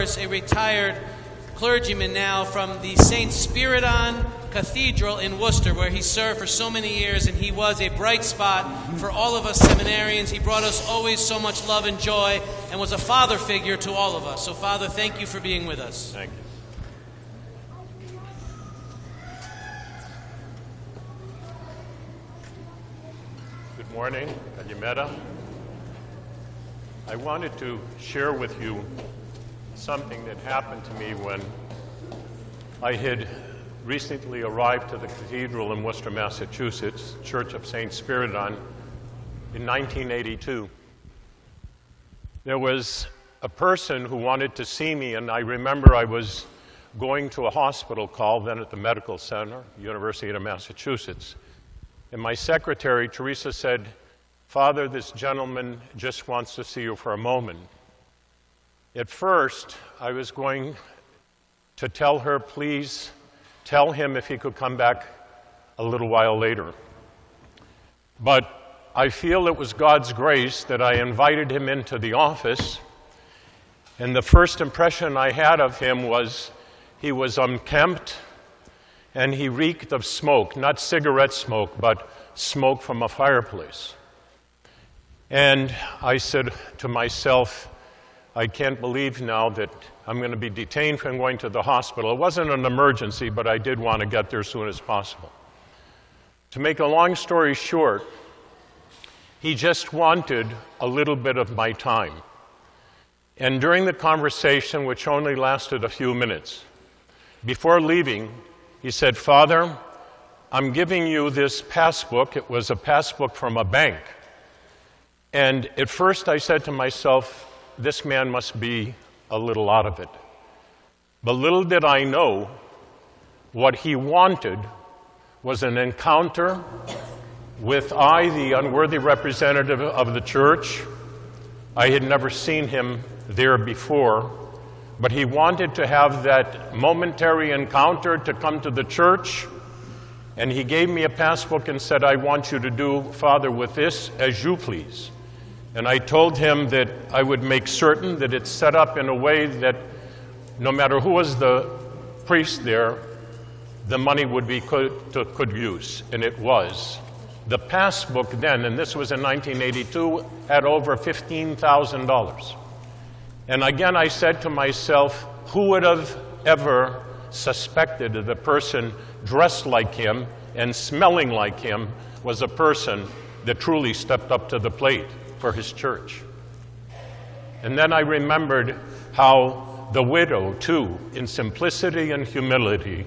A retired clergyman now from the St. Spiridon Cathedral in Worcester, where he served for so many years, and he was a bright spot for all of us seminarians. He brought us always so much love and joy and was a father figure to all of us. So, Father, thank you for being with us. Thank you. Good morning, Kalimera. I wanted to share with you something that happened to me when I had recently arrived to the cathedral in Worcester, Massachusetts, Church of St. Spiridon, in 1982. There was a person who wanted to see me, and I remember I was going to a hospital call then at the Medical Center, University of Massachusetts, and my secretary, Teresa, said, "Father, this gentleman just wants to see you for a moment." At first, I was going to tell her, please tell him if he could come back a little while later. But I feel it was God's grace that I invited him into the office, and the first impression I had of him was he was unkempt and he reeked of smoke, not cigarette smoke, but smoke from a fireplace. And I said to myself, I can't believe now that I'm going to be detained from going to the hospital. It wasn't an emergency, but I did want to get there as soon as possible. To make a long story short, he just wanted a little bit of my time. And during the conversation, which only lasted a few minutes, before leaving, he said, "Father, I'm giving you this passbook." It was a passbook from a bank. And at first I said to myself, this man must be a little out of it. But little did I know, what he wanted was an encounter with I, the unworthy representative of the church. I had never seen him there before, but he wanted to have that momentary encounter to come to the church, and he gave me a passbook and said, "I want you to do, Father, with this as you please." And I told him that I would make certain that it's set up in a way that no matter who was the priest there, the money would be could use, and it was. The passbook then, and this was in 1982, had over $15,000. And again I said to myself, who would have ever suspected that the person dressed like him and smelling like him was a person that truly stepped up to the plate for his church? And then I remembered how the widow, too, in simplicity and humility,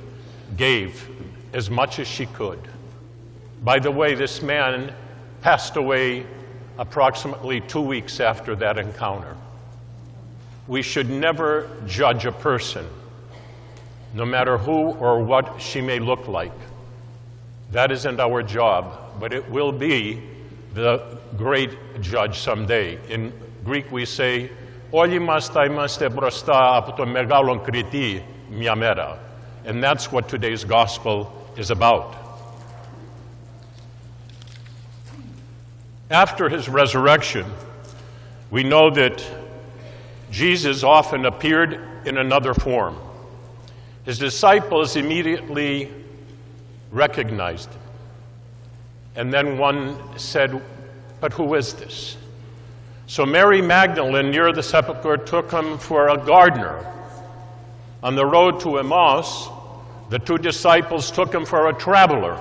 gave as much as she could. By the way, this man passed away approximately 2 weeks after that encounter. We should never judge a person, no matter who or what she may look like. That isn't our job, but it will be the great judge someday. In Greek we say, "Όλοι μας θα είμαστε μπροστά από τον μεγάλον κριτή μια μέρα." And that's what today's gospel is about. After his resurrection, we know that Jesus often appeared in another form. His disciples immediately recognized him. And then one said, "But who is this?" So Mary Magdalene, near the sepulchre, took him for a gardener. On the road to Emmaus, the two disciples took him for a traveler.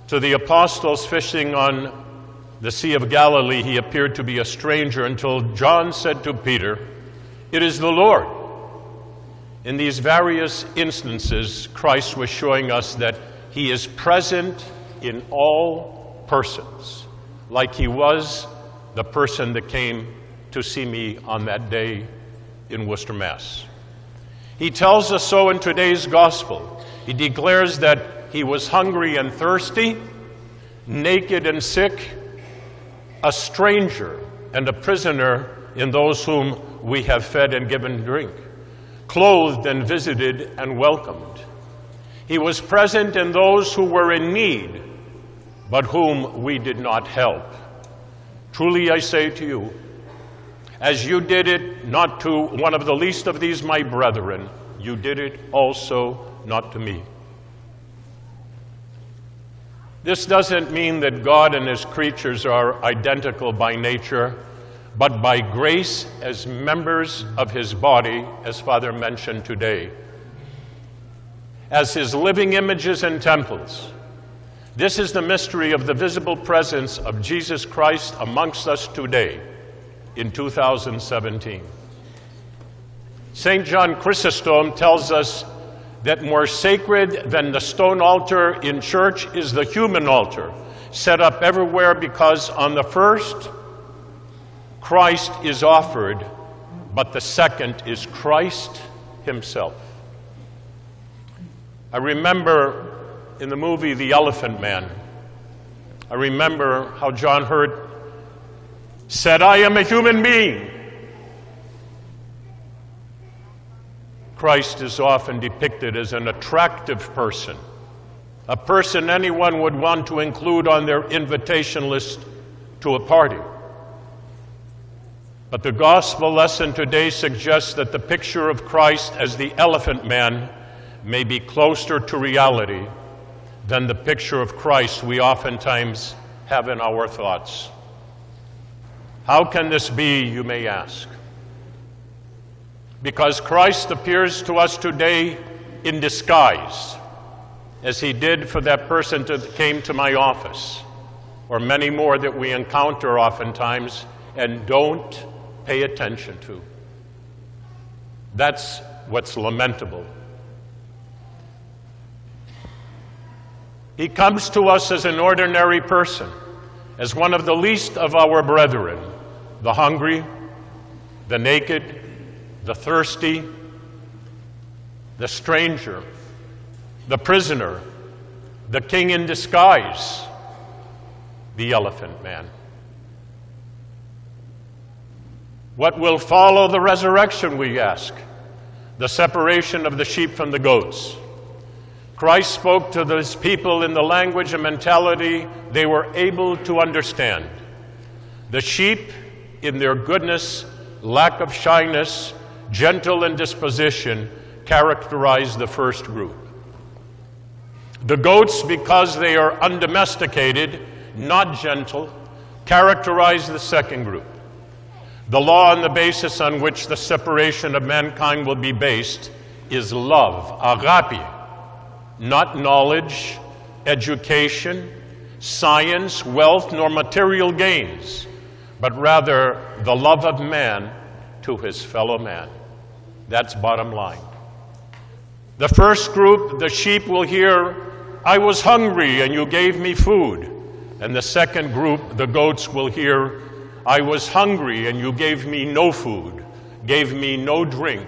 To the apostles fishing on the Sea of Galilee, he appeared to be a stranger until John said to Peter, "It is the Lord." In these various instances, Christ was showing us that he is present in all persons, like he was the person that came to see me on that day in Worcester, Mass. He tells us so in today's gospel. He declares that he was hungry and thirsty, naked and sick, a stranger and a prisoner in those whom we have fed and given drink, clothed and visited and welcomed. He was present in those who were in need, but whom we did not help. Truly I say to you, As you did it not to one of the least of these my brethren, you did it also not to me. This doesn't mean that God and his creatures are identical by nature, but by grace as members of his body, as Father mentioned today, as his living images and temples. This is the mystery of the visible presence of Jesus Christ amongst us today in 2017. St. John Chrysostom tells us that more sacred than the stone altar in church is the human altar, set up everywhere, because on the first, Christ is offered, but the second is Christ himself. I remember in the movie The Elephant Man, I remember how John Hurt said, "I am a human being." Christ is often depicted as an attractive person, a person anyone would want to include on their invitation list to a party. But the gospel lesson today suggests that the picture of Christ as the elephant man may be closer to reality than the picture of Christ we oftentimes have in our thoughts. How can this be, you may ask? Because Christ appears to us today in disguise, as he did for that person that came to my office, or many more that we encounter oftentimes and don't pay attention to. That's what's lamentable. He comes to us as an ordinary person, as one of the least of our brethren, the hungry, the naked, the thirsty, the stranger, the prisoner, the king in disguise, the elephant man. What will follow the resurrection, we ask? The separation of the sheep from the goats. Christ spoke to those people in the language and mentality they were able to understand. The sheep, in their goodness, lack of shyness, gentle in disposition, characterize the first group. The goats, because they are undomesticated, not gentle, characterize the second group. The law and the basis on which the separation of mankind will be based is love, agape, not knowledge, education, science, wealth, nor material gains, but rather the love of man to his fellow man. That's bottom line. The first group, the sheep, will hear, "I was hungry and you gave me food." And the second group, the goats, will hear, "I was hungry and you gave me no food, gave me no drink,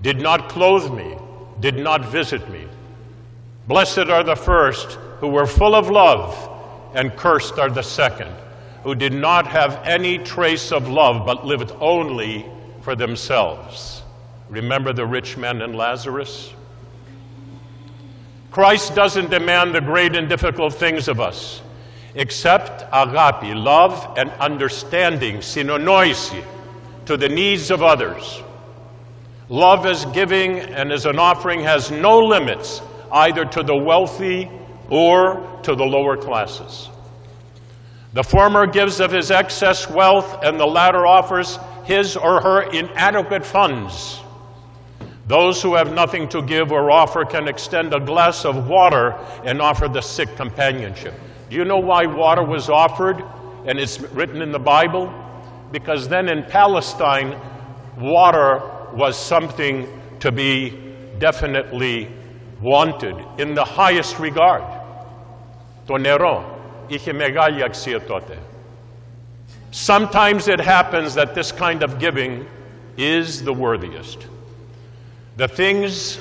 did not clothe me, did not visit me. Blessed are the first who were full of love, and cursed are the second, who did not have any trace of love, but lived only for themselves." Remember the rich man and Lazarus? Christ doesn't demand the great and difficult things of us, except agape, love and understanding, synonoisi, to the needs of others. Love as giving and as an offering has no limits, either to the wealthy or to the lower classes. The former gives of his excess wealth, and the latter offers his or her inadequate funds. Those who have nothing to give or offer can extend a glass of water and offer the sick companionship. Do you know why water was offered? And it's written in the Bible? Because then in Palestine, water was something to be definitely wanted in the highest regard. Tonero, είχε μεγάλη αξία τότε. Sometimes it happens that this kind of giving is the worthiest. The things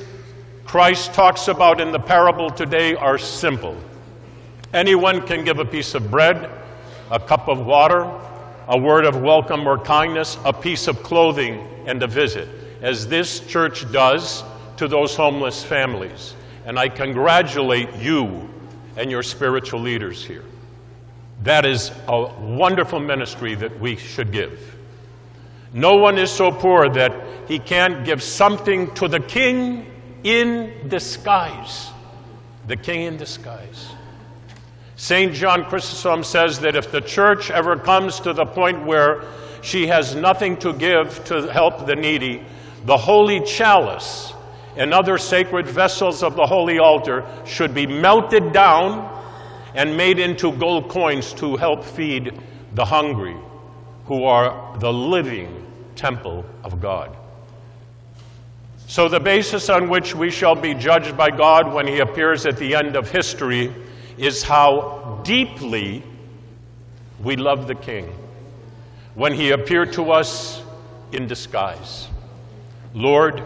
Christ talks about in the parable today are simple. Anyone can give a piece of bread, a cup of water, a word of welcome or kindness, a piece of clothing, and a visit, as this church does to those homeless families. And I congratulate you and your spiritual leaders here. That is a wonderful ministry that we should give. No one is so poor that he can't give something to the king in disguise. The king in disguise. St. John Chrysostom says that if the church ever comes to the point where she has nothing to give to help the needy, the holy chalice and other sacred vessels of the holy altar should be melted down and made into gold coins to help feed the hungry, who are the living temple of God. So the basis on which we shall be judged by God when he appears at the end of history is how deeply we love the King when he appeared to us in disguise. Lord,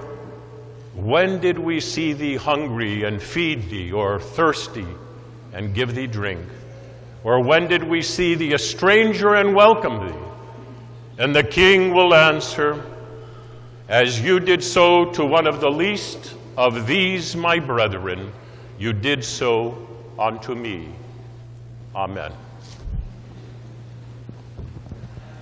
when did we see thee hungry and feed thee, or thirsty and give thee drink? Or when did we see thee a stranger and welcome thee? And the King will answer, as you did so to one of the least of these my brethren, you did so unto me. Amen.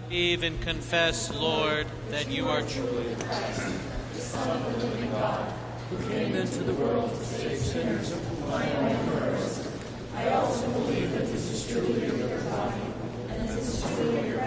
Believe and confess, Lord, that you are truly the Son of the living God, who came into the world to save sinners, of whom I am first. I also believe that this is truly your body, and this is truly your